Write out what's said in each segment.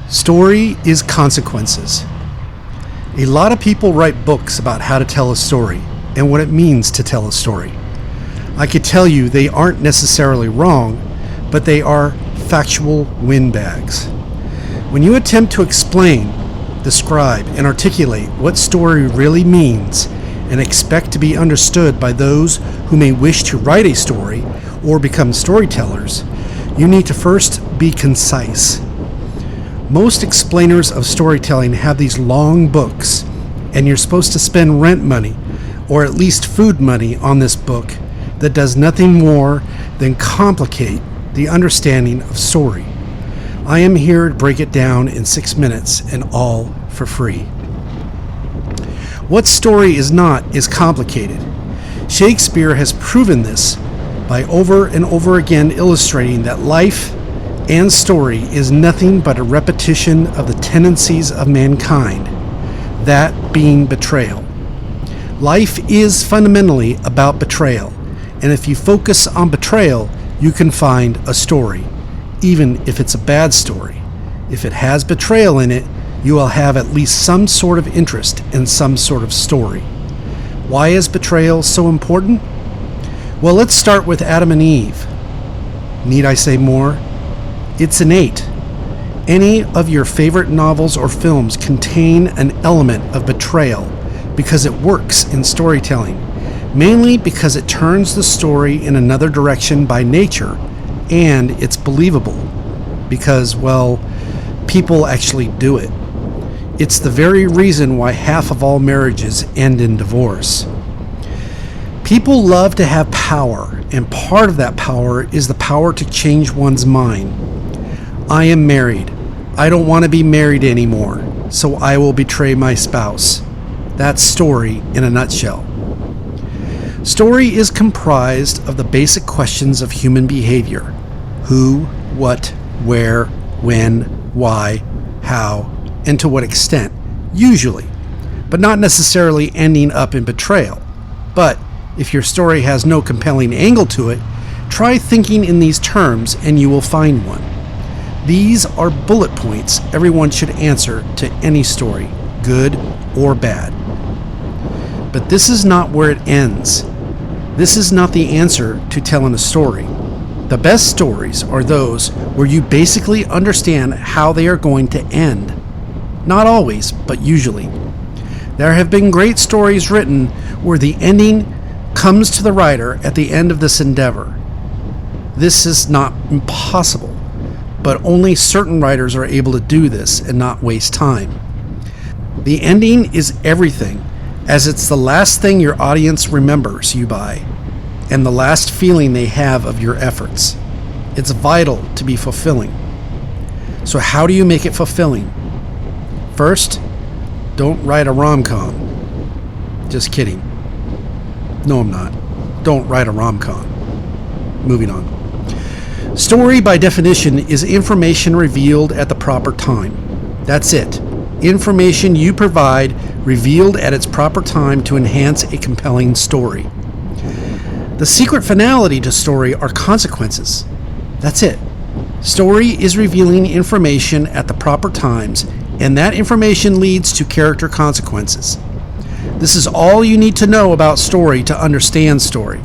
Story is consequences. A lot of people write books about how to tell a story and what it means to tell a story. I could tell you they aren't necessarily wrong, but they are factual windbags. When you attempt to explain, describe, and articulate what story really means and expect to be understood by those who may wish to write a story or become storytellers, you need to first be concise. Most explainers of storytelling have these long books, and you're supposed to spend rent money, or at least food money, on this book that does nothing more than complicate the understanding of story. I am here to break it down in 6 minutes, and all for free. What story is not is complicated. Shakespeare has proven this by over and over again illustrating that life and story is nothing but a repetition of the tendencies of mankind, that being betrayal. Life is fundamentally about betrayal, and if you focus on betrayal, you can find a story, even if it's a bad story. If it has betrayal in it, you will have at least some sort of interest in some sort of story. Why is betrayal so important? Well, let's start with Adam and Eve. Need I say more? It's innate. Any of your favorite novels or films contain an element of betrayal because it works in storytelling, mainly because it turns the story in another direction by nature, and it's believable because, well, people actually do it. It's the very reason why half of all marriages end in divorce. People love to have power, and part of that power is the power to change one's mind. I am married. I don't want to be married anymore, so I will betray my spouse. That's story in a nutshell. Story is comprised of the basic questions of human behavior: who, what, where, when, why, how, and to what extent, usually, but not necessarily ending up in betrayal. But if your story has no compelling angle to it, try thinking in these terms and you will find one. These are bullet points everyone should answer to any story, good or bad. But this is not where it ends. This is not the answer to telling a story. The best stories are those where you basically understand how they are going to end. Not always, but usually. There have been great stories written where the ending comes to the writer at the end of this endeavor. This is not impossible, but only certain writers are able to do this and not waste time. The ending is everything, as it's the last thing your audience remembers you by, and the last feeling they have of your efforts. It's vital to be fulfilling. So how do you make it fulfilling? First, don't write a rom-com. Just kidding. No, I'm not. Don't write a rom-com. Moving on. Story, by definition, is information revealed at the proper time. That's it. Information you provide revealed at its proper time to enhance a compelling story. The secret finality to story are consequences. That's it. Story is revealing information at the proper times, and that information leads to character consequences. This is all you need to know about story to understand story.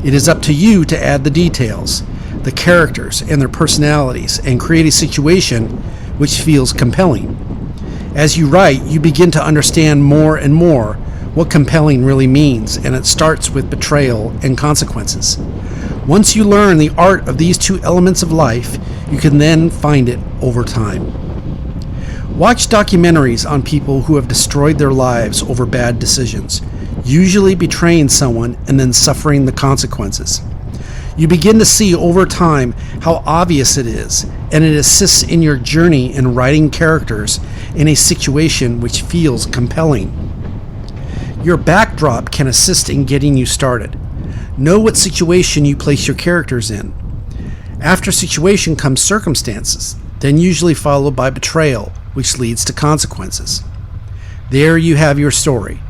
It is up to you to add the details, the characters and their personalities, and create a situation which feels compelling. As you write, you begin to understand more and more what compelling really means, and it starts with betrayal and consequences. Once you learn the art of these two elements of life, you can then find it over time. Watch documentaries on people who have destroyed their lives over bad decisions, usually betraying someone and then suffering the consequences. You begin to see over time how obvious it is, and it assists in your journey in writing characters in a situation which feels compelling. Your backdrop can assist in getting you started. Know what situation you place your characters in. After situation comes circumstances, then usually followed by betrayal, which leads to consequences. There you have your story.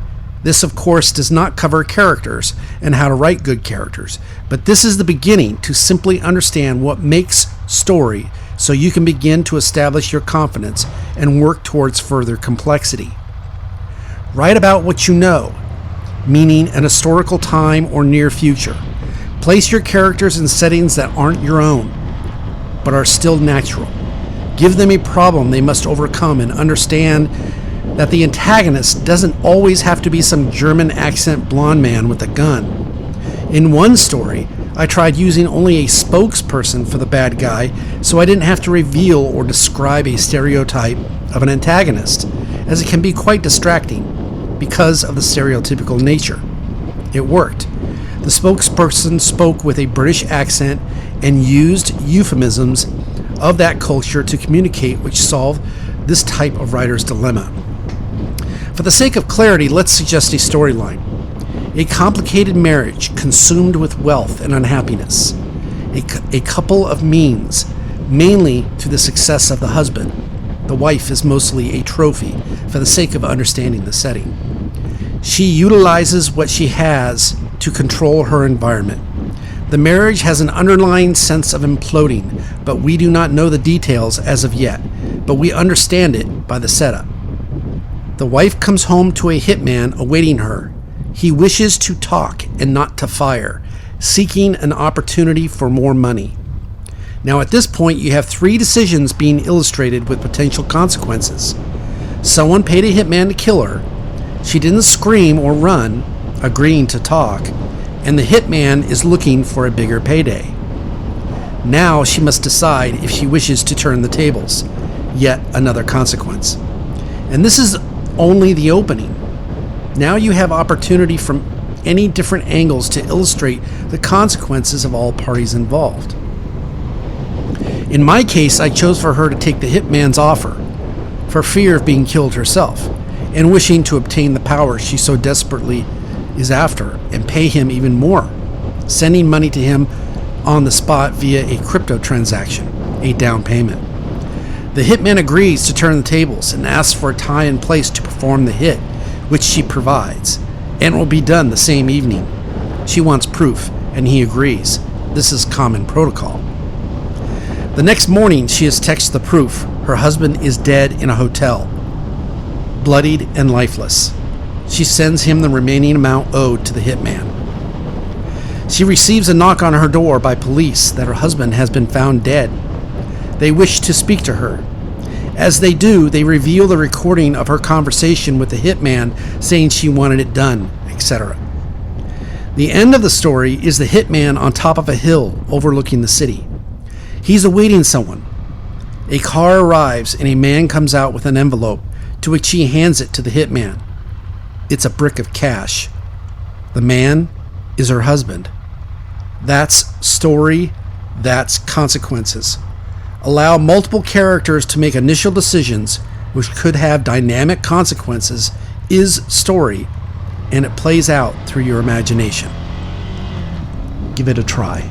This, of course, does not cover characters and how to write good characters, but this is the beginning to simply understand what makes story so you can begin to establish your confidence and work towards further complexity. Write about what you know, meaning an historical time or near future. Place your characters in settings that aren't your own, but are still natural. Give them a problem they must overcome, and understand that the antagonist doesn't always have to be some German accent blonde man with a gun. In one story, I tried using only a spokesperson for the bad guy, so I didn't have to reveal or describe a stereotype of an antagonist, as it can be quite distracting because of the stereotypical nature. It worked. The spokesperson spoke with a British accent and used euphemisms of that culture to communicate, which solved this type of writer's dilemma. For the sake of clarity, let's suggest a storyline. A complicated marriage consumed with wealth and unhappiness. A couple of means, mainly to the success of the husband. The wife is mostly a trophy for the sake of understanding the setting. She utilizes what she has to control her environment. The marriage has an underlying sense of imploding, but we do not know the details as of yet, but we understand it by the setup. The wife comes home to a hitman awaiting her. He wishes to talk and not to fire, seeking an opportunity for more money. Now at this point you have 3 decisions being illustrated with potential consequences. Someone paid a hitman to kill her. She didn't scream or run, agreeing to talk, and the hitman is looking for a bigger payday. Now she must decide if she wishes to turn the tables. Yet another consequence. And this is only the opening. Now you have opportunity from any different angles to illustrate the consequences of all parties involved. In my case, I chose for her to take the hitman's offer, for fear of being killed herself, and wishing to obtain the power she so desperately is after, and pay him even more, sending money to him on the spot via a crypto transaction, a down payment. The hitman agrees to turn the tables and asks for a time and place to perform the hit, which she provides, and it will be done the same evening. She wants proof, and he agrees. This is common protocol. The next morning, she has texted the proof. Her husband is dead in a hotel, bloodied and lifeless. She sends him the remaining amount owed to the hitman. She receives a knock on her door by police that her husband has been found dead. They wish to speak to her. As they do, they reveal the recording of her conversation with the hitman saying she wanted it done, etc. The end of the story is the hitman on top of a hill overlooking the city. He's awaiting someone. A car arrives and a man comes out with an envelope, to which he hands it to the hitman. It's a brick of cash. The man is her husband. That's story, that's consequences. Allow multiple characters to make initial decisions which could have dynamic consequences is story, and it plays out through your imagination. Give it a try.